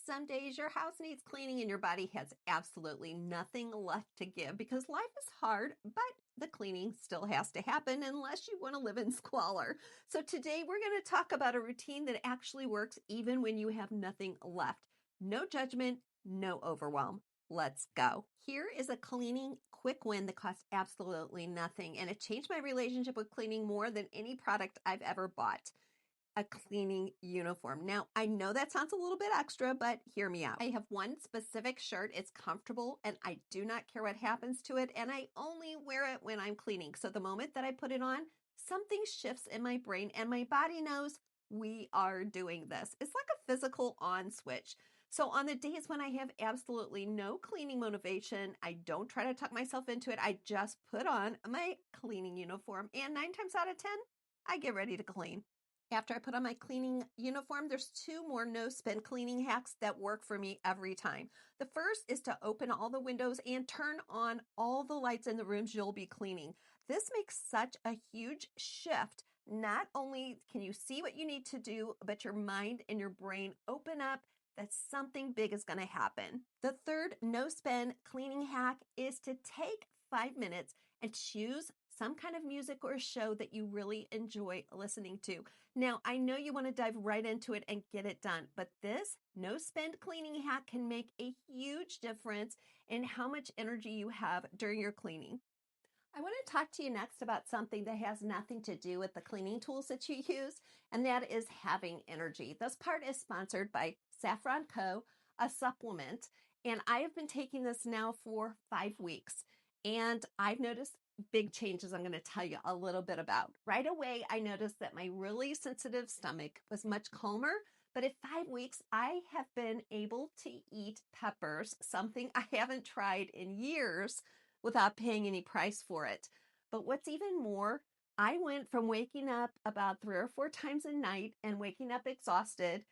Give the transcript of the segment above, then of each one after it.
Some days your house needs cleaning and your body has absolutely nothing left to give because life is hard, but the cleaning still has to happen unless you want to live in squalor. So today we're going to talk about a routine that actually works even when you have nothing left. No judgment, no overwhelm. Let's go. Here is a cleaning quick win that costs absolutely nothing, and it changed my relationship with cleaning more than any product I've ever bought. A cleaning uniform. Now, I know that sounds a little bit extra, but hear me out. I have one specific shirt. It's comfortable and I do not care what happens to it. And I only wear it when I'm cleaning. So the moment that I put it on, something shifts in my brain and my body knows we are doing this. It's like a physical on switch. So on the days when I have absolutely no cleaning motivation, I don't try to tuck myself into it. I just put on my cleaning uniform and 9 times out of 10, I get ready to clean. After I put on my cleaning uniform, there's 2 more no-spin cleaning hacks that work for me every time. The first is to open all the windows and turn on all the lights in the rooms you'll be cleaning. This makes such a huge shift. Not only can you see what you need to do, but your mind and your brain open up that something big is going to happen. The third no-spin cleaning hack is to take 5 minutes and choose some kind of music or show that you really enjoy listening to. Now, I know you want to dive right into it and get it done, but this no-spend cleaning hack can make a huge difference in how much energy you have during your cleaning. I want to talk to you next about something that has nothing to do with the cleaning tools that you use, and that is having energy. This part is sponsored by Saffron Co., a supplement, and I have been taking this now for 5 weeks, and I've noticed big changes I'm going to tell you a little bit about. Right away, I noticed that my really sensitive stomach was much calmer, but at 5 weeks, I have been able to eat peppers, something I haven't tried in years without paying any price for it. But what's even more, I went from waking up about 3 or 4 times a night and waking up exhausted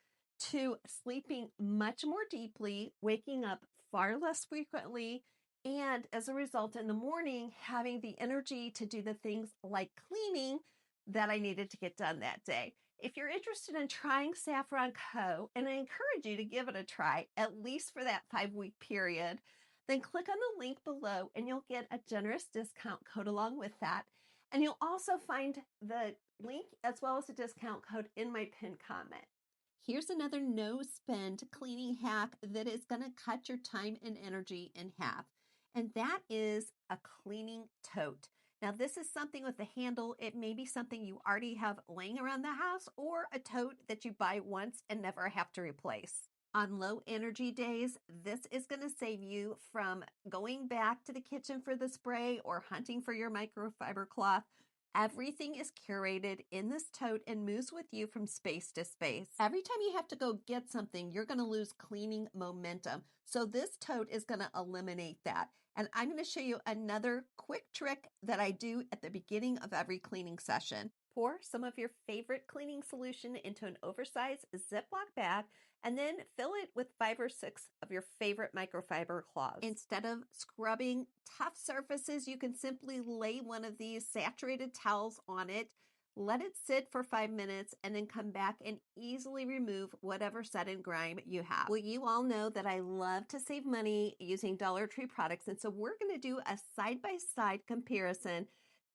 to sleeping much more deeply, waking up far less frequently, and as a result, in the morning, having the energy to do the things like cleaning that I needed to get done that day. If you're interested in trying Saffron Co., and I encourage you to give it a try, at least for that 5-week period, then click on the link below and you'll get a generous discount code along with that. And you'll also find the link as well as a discount code in my pinned comment. Here's another no-spend cleaning hack that is going to cut your time and energy in half, and that is a cleaning tote. Now, this is something with a handle. It may be something you already have laying around the house or a tote that you buy once and never have to replace. On low energy days, this is going to save you from going back to the kitchen for the spray or hunting for your microfiber cloth. Everything is curated in this tote and moves with you from space to space. Every time you have to go get something, you're going to lose cleaning momentum. So this tote is going to eliminate that. And I'm going to show you another quick trick that I do at the beginning of every cleaning session. Pour some of your favorite cleaning solution into an oversized Ziploc bag and then fill it with 5 or 6 of your favorite microfiber cloths. Instead of scrubbing tough surfaces, you can simply lay one of these saturated towels on it, let it sit for 5 minutes, and then come back and easily remove whatever set and grime you have. Well, you all know that I love to save money using Dollar Tree products, and so we're going to do a side-by-side comparison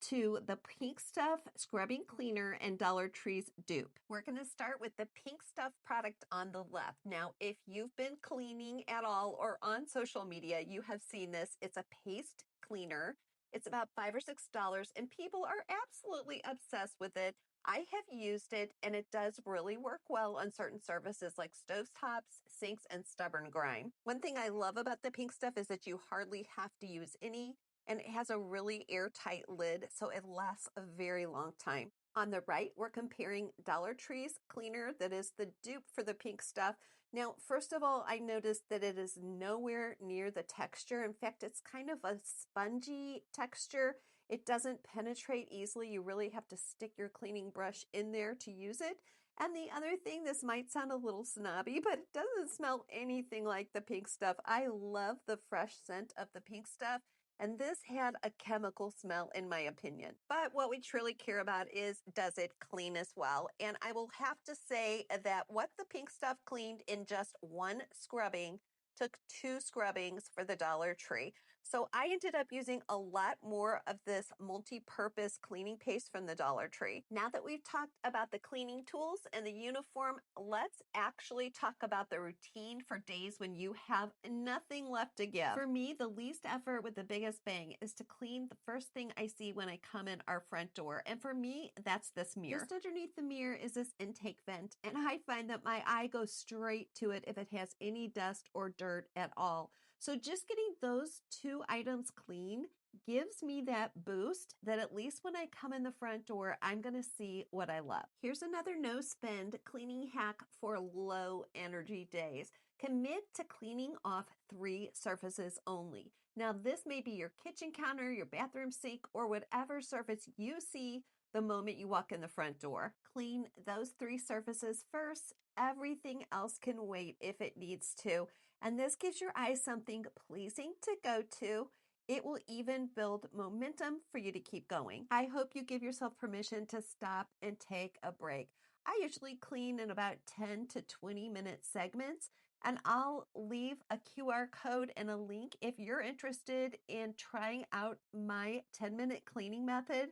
to the Pink Stuff Scrubbing Cleaner and Dollar Tree's Dupe. We're going to start with the Pink Stuff product on the left. Now, if you've been cleaning at all or on social media, you have seen this. It's a paste cleaner. It's about $5 or $6, and people are absolutely obsessed with it. I have used it, and it does really work well on certain surfaces like stovetops, sinks, and stubborn grime. One thing I love about the Pink Stuff is that you hardly have to use any, and it has a really airtight lid, so it lasts a very long time. On the right, we're comparing Dollar Tree's cleaner that is the dupe for the Pink Stuff. Now, first of all, I noticed that it is nowhere near the texture. In fact, it's kind of a spongy texture. It doesn't penetrate easily. You really have to stick your cleaning brush in there to use it. And the other thing, this might sound a little snobby, but it doesn't smell anything like the Pink Stuff. I love the fresh scent of the Pink Stuff. and this had a chemical smell in my opinion. But what we truly care about is, does it clean as well? And I will have to say that what the pink stuff cleaned in just one scrubbing took 2 scrubbings for the Dollar Tree. So I ended up using a lot more of this multi-purpose cleaning paste from the Dollar Tree. Now that we've talked about the cleaning tools and the uniform, let's actually talk about the routine for days when you have nothing left to give. For me, the least effort with the biggest bang is to clean the first thing I see when I come in our front door. And for me, that's this mirror. Just underneath the mirror is this intake vent, and I find that my eye goes straight to it if it has any dust or dirt at all. So just getting those 2 items clean gives me that boost that at least when I come in the front door, I'm going to see what I love. Here's another no spend cleaning hack for low energy days. Commit to cleaning off 3 surfaces only. Now, this may be your kitchen counter, your bathroom sink, or whatever surface you see the moment you walk in the front door. Clean those 3 surfaces first. Everything else can wait if it needs to. And this gives your eyes something pleasing to go to. It will even build momentum for you to keep going. I hope you give yourself permission to stop and take a break. I usually clean in about 10 to 20 minute segments, and I'll leave a QR code and a link if you're interested in trying out my 10-minute cleaning method.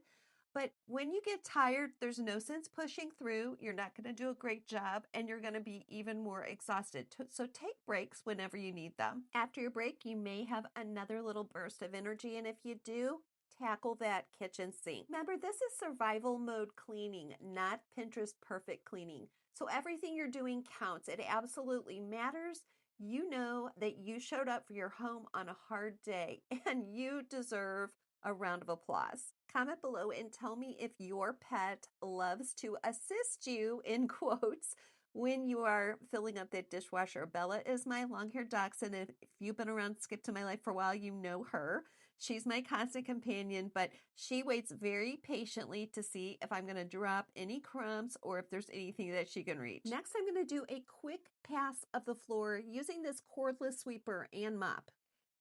But when you get tired, there's no sense pushing through. You're not going to do a great job, and you're going to be even more exhausted. So take breaks whenever you need them. After your break, you may have another little burst of energy, and if you do, tackle that kitchen sink. Remember, this is survival mode cleaning, not Pinterest perfect cleaning. So everything you're doing counts. It absolutely matters. You know that you showed up for your home on a hard day, and you deserve a round of applause. Comment below and tell me if your pet loves to assist you, in quotes, when you are filling up that dishwasher. Bella is my long-haired dachshund, and if you've been around Skip to my life for a while, you know her. She's my constant companion, but she waits very patiently to see if I'm going to drop any crumbs or if there's anything that she can reach. Next, I'm going to do a quick pass of the floor using this cordless sweeper and mop.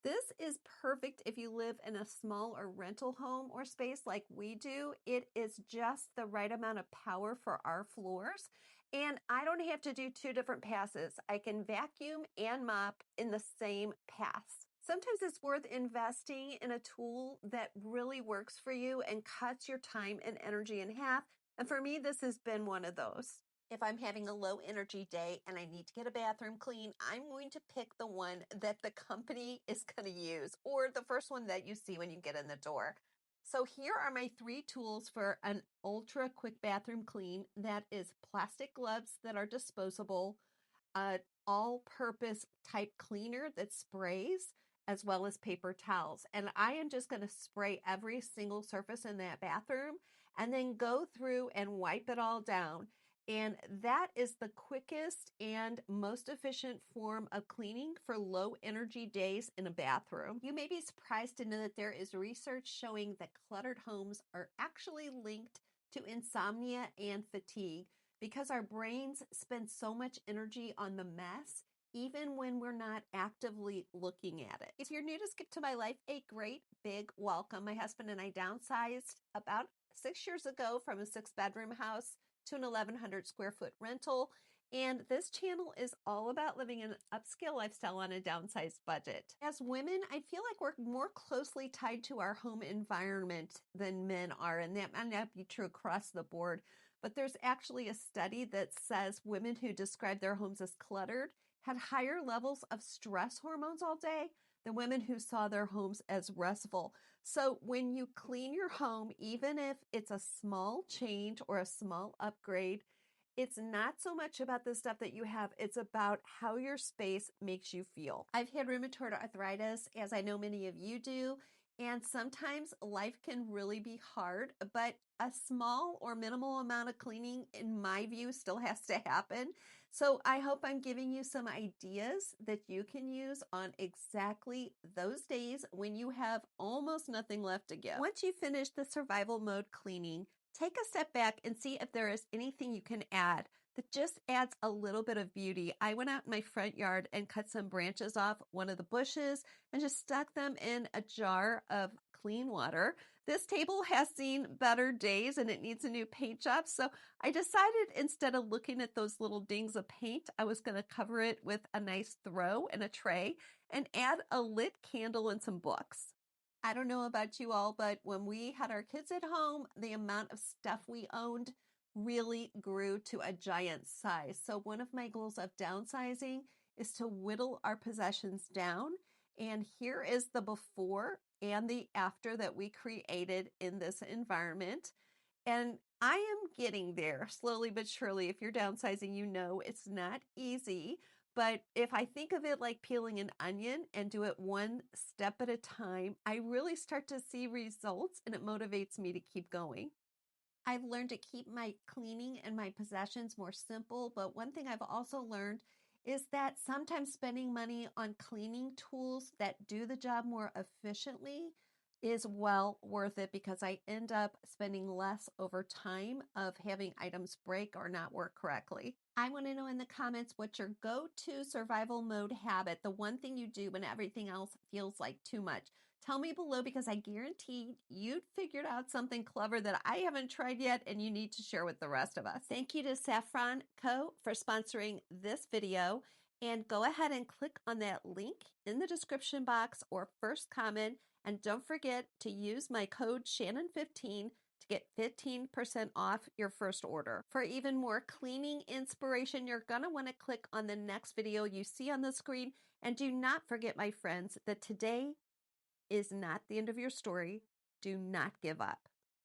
This is perfect if you live in a small or rental home or space like we do. It is just the right amount of power for our floors. And I don't have to do 2 different passes. I can vacuum and mop in the same pass. Sometimes it's worth investing in a tool that really works for you and cuts your time and energy in half. And for me, this has been one of those. If I'm having a low energy day and I need to get a bathroom clean, I'm going to pick the one that the company is going to use, or the first one that you see when you get in the door. So here are my 3 tools for an ultra quick bathroom clean. That is plastic gloves that are disposable, an all-purpose type cleaner that sprays, as well as paper towels. And I am just going to spray every single surface in that bathroom and then go through and wipe it all down. And that is the quickest and most efficient form of cleaning for low energy days in a bathroom. You may be surprised to know that there is research showing that cluttered homes are actually linked to insomnia and fatigue because our brains spend so much energy on the mess even when we're not actively looking at it. If you're new to Skip to My Life, a great big welcome. My husband and I downsized about 6 years ago from a 6-bedroom house to an 1,100 square foot rental. And this channel is all about living an upscale lifestyle on a downsized budget. As women, I feel like we're more closely tied to our home environment than men are, and that might not be true across the board. But there's actually a study that says women who describe their homes as cluttered had higher levels of stress hormones all day than women who saw their homes as restful. So when you clean your home, even if it's a small change or a small upgrade, it's not so much about the stuff that you have, it's about how your space makes you feel. I've had rheumatoid arthritis, as I know many of you do, and sometimes life can really be hard, but a small or minimal amount of cleaning, in my view, still has to happen. So I hope I'm giving you some ideas that you can use on exactly those days when you have almost nothing left to give. Once you finish the survival mode cleaning, take a step back and see if there is anything you can add. That just adds a little bit of beauty. I went out in my front yard and cut some branches off one of the bushes and just stuck them in a jar of clean water. This table has seen better days and it needs a new paint job. So I decided instead of looking at those little dings of paint, I was going to cover it with a nice throw and a tray and add a lit candle and some books. I don't know about you all, but when we had our kids at home, the amount of stuff we owned really grew to a giant size. So one of my goals of downsizing is to whittle our possessions down. And here is the before and the after that we created in this environment. And I am getting there slowly but surely. If you're downsizing, you know it's not easy. But if I think of it like peeling an onion and do it one step at a time, I really start to see results and it motivates me to keep going. I've learned to keep my cleaning and my possessions more simple, but one thing I've also learned is that sometimes spending money on cleaning tools that do the job more efficiently is well worth it because I end up spending less over time of having items break or not work correctly. I want to know in the comments what's your go-to survival mode habit, the one thing you do when everything else feels like too much. Tell me below because I guarantee you'd figured out something clever that I haven't tried yet and you need to share with the rest of us. Thank you to Saffron Co. for sponsoring this video. And go ahead and click on that link in the description box or first comment. And don't forget to use my code Shannon15 to get 15% off your first order. For even more cleaning inspiration, you're going to want to click on the next video you see on the screen. And do not forget, my friends, that today is not the end of your story. Do not give up.